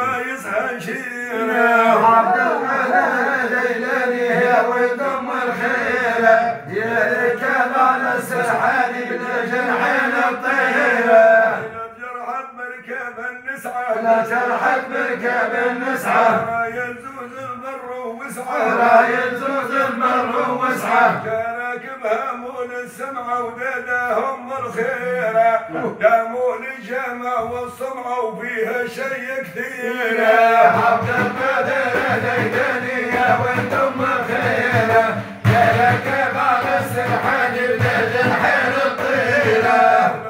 ورايس هنشيره عبد القادر ديلاني يا ولد ام الخيره يا ركب على السرحان بجنحين الطيره لا جرحت مركب النسعة رايل زوز المر وسعة رايل زوز المر وسعة كراكبها مول السمعة ودادهم الخيرة يا مول الجمع والصمعة وفيها شي كثير عبد القادر ديداني يا ولد ام الخيرة يا راكب على السرحان بجنحين الطيرة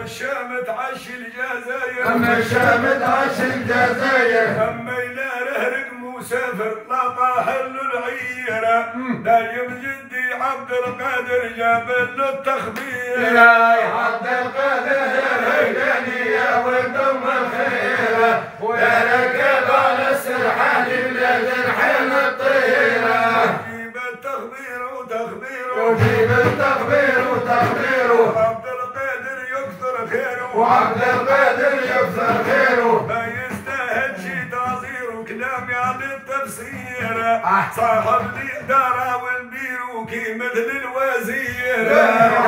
الشام تعشي الجزاير أما الشام تعشي الجزاير أما إلى رهرق مسافر لا طاحل العيرة دايم جدي عبد القادر جاب له التخبير يا عبد القادر هيداني يا ولد ام الخيرة ويا ركب على السرحان بلاد الحين الطيرة جيب التخبير وتخبيره وجيب التخبير وتخبيره وعبد القادر يكثر خيره ما يستاهل شي تعصير وكلام يعني التفسير صاحب لي دارة والبير وكي مثل الوزير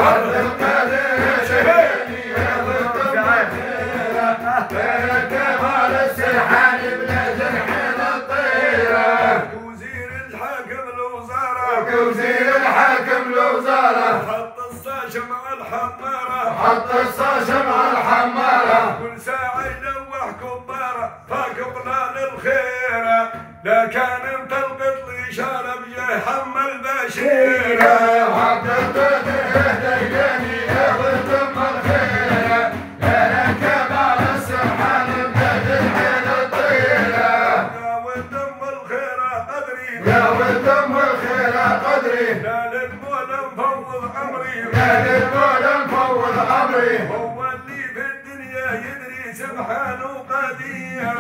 عبد القادر شهيدي يا ولد ام الخيرة ركب على السرحان بلا جنحين الطيرة وزير الحاكم الوزارة وزير الحاكم الوزارة حط الصاشة مع الحمارة حط الصاشة مع الحمارة كل ساعة يلوح كبارة فاقبل للخيرة لا كان متلقط لي شارب جاي حمل بشيرة عبد القادر ديداني يا ولد ام الخيرة يا ركب على السرحان بلاد الحين الطيرة يا ولد ام الخيرة قدري يا ولد ام الخيرة قدري لا للمولى مفوض امري يا للمولى مفوض امري هو اللي في الدنيا يدري سبحانه قدير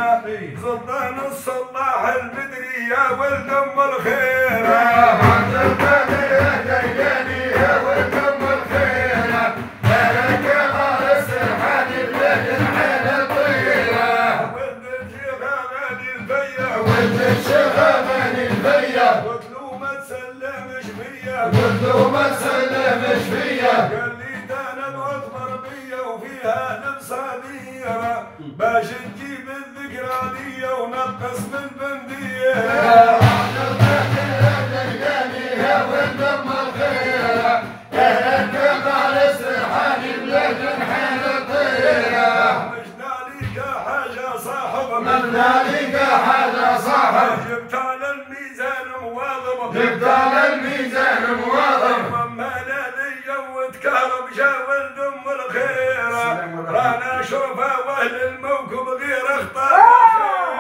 سلطان الصلاح البدري يا ولد ام الخيرة عبد القادر ديداني يا ولد ام الخيرة يا ركب على السرحان بلاد الحين الطيرة ولد الشيخ غالي البيع ولد الشيخ غالي البيع قلت له ما تسلمش فيا قلت له ما تسلمش فيا قال لي ده انا معتبر بيا وفيها نبصابيرة باش نجيب الذكرى ليا ونقص من بندية عبد القادر ديداني يا ولد ام الخيرة يا ركب على السرحان بلاد الحين الطيرة مشنا ليك حاجة صاحب مبنى لك حاجة صاحب جبت على الميزان مواظب جبت على الميزان مواظب وما لي وتكهرب جا ولد ام الخيرة رانا اشوفها واهل الموكب غير اخطاء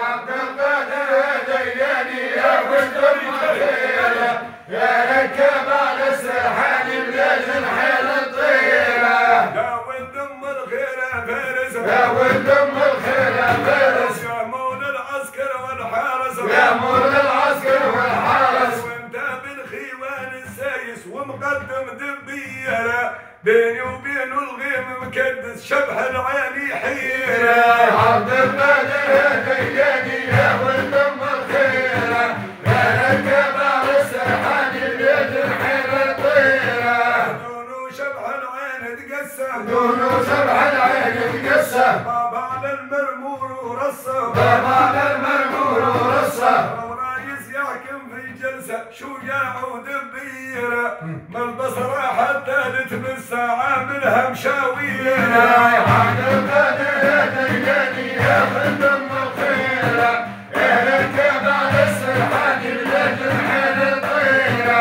عبد القادر ديداني يا ولد ام الخيرة يا ركب على السرحان بلاد الحين الطيرة يا ولد ام الخيرة فارس يا ولد ام الخيرة فارس يا مولى العسكر والحارس يا مولى العسكر والحارس وانت بالخيوان السايس ومقدم دبيرة بيني وبين الغيم مكدس شبح العين حيرة عبد القادر ديداني يا ولد ام الخيرة يا ركب على السرحان بلاد الحين الطيرة دونو شبح العين تقسم دون شبح العين تقسم بابا على المرمور ورصه باب على المرمور ورصه ورايس يحكم في جلسة شجاع ودبيرة من البصرة حتى لتمس عاملها مشاويرة عبد القادر ديداني يا ولد ام الخيرة يا ركب على السرحان بلاد الحين الطيرة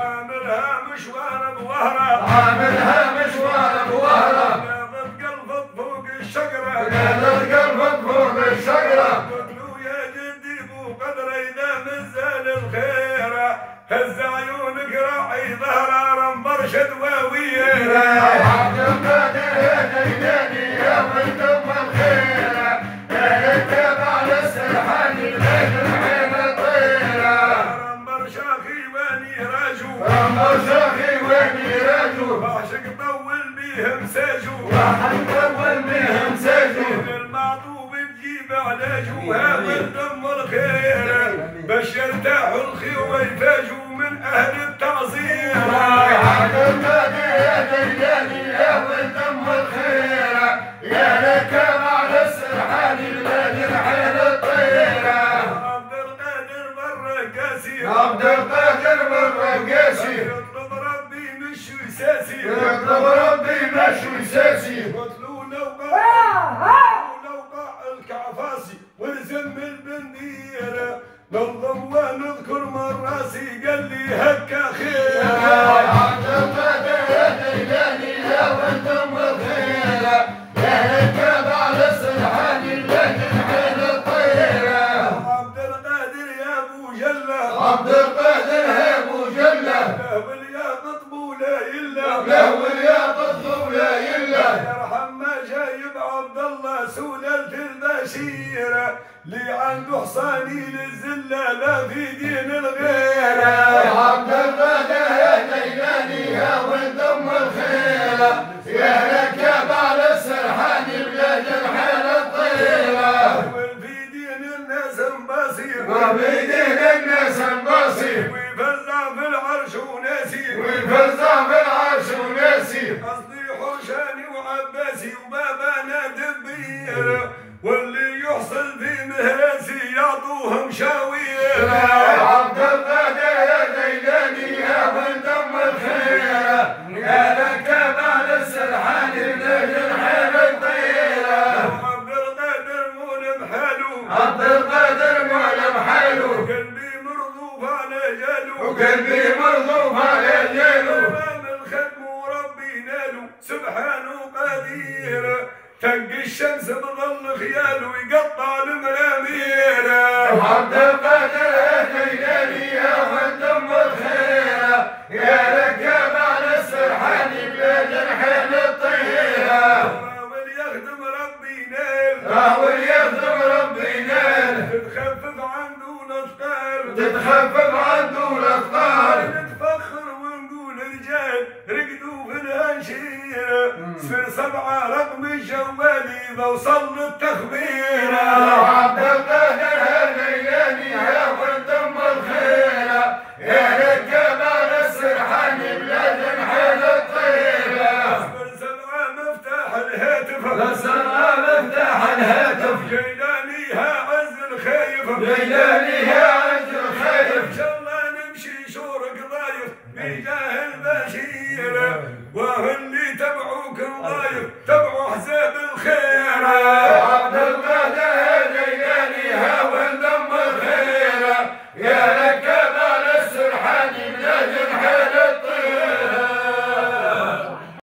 عاملها مشوار بوهرة عاملها مشوار بوهرة ناظر قلبك فوق الشجرة نادر قلبك فوق الشجرة قلت له يا جدي بو قدر إذا نزل الخيرة هز عيونك راعي ظهر مرشد وويرة عبد القادر ديداني يا ولد ام الخيرة يا ركب على السرحان بلاد الحين الطيرة رمبر شاخي واني راجو رمبر شاخي وين يراجو عاشق طول بي بيهم ساجو راح نطول بيهم ساجو المعطوب تجيب علاجوها من دم الخير باش يرتاحوا الخير ويفاجوا من اهل التعظيم عبد القادر يا دياني يا ولد ام الخير يا لك على السرحان بلاد العين الطيره عبد القادر بالرقاسي عبد القادر بالرقاسي يطلب ربي مش يساسي يطلب ربي مش يساسي قتلوا لو قاع الكعفاسي والزم البنديره نظم ونذكر من راسي قال لي هكا خير عبد القادر يا دياني يا ولد ام الخير يا لك على السرحان بلاد العين الطيره عبد القادر يا ابو جله عبد القادر يا ابو جله له والياقط بولا يلا له والياقط ولا يله يرحم ما جايب عبد الله سلالة البشيرة اللي عنده حصاني للزلة لا في دين الغيرة عبد القادر يا دياني يا ولد ام الخير يا ركب على السرحان بلاد العين الطيره وفي دين الناس مبصير وفي دين الناس مبصير ويفزع في العرش وناسي ويفزع في العرش وناسي قصدي حرشاني وعباسي وبابانا دبير واللي يحصل في مهراسي يعطوهم شاوير عبد القادر يا دياني يا ولد ام الخير يا ركب على السرحان بلاد العين الطيره عبد القادر مول بحاله عبد القادر مول بحاله قلبي مرضوب على جاله وقلبي مرضوب على جيله امام الختم وربي ناله سبحانه قدير تنقي الشمس بظل خياله يقطع المرامير عبد القادر يا دياني يا ولد ام الخير يا ركب على السرحان بلاد العين الطيره راول يخدم ربي نال راول يخدم ربي نال تتخفف عنده الاثقال تتخفف عنده الاثقال نتفخر ونقول رجال رقدوا في الهنشيره صفر 7 رقم الجوالي بوصل للتخبيره عبد القادر يا دياني يا ولد ام الخير يا ركب على السرحان بلاد العين الطيره صفر 7 مفتاح الهاتف للسرعه مفتاح الهاتف جيلانيها عز الخايف ليلانيها عز الخير ان شاء الله نمشي شورك ضايف بجاه البشير واللي تبعوك ضايف تبعوا حساب الخير عبد القادر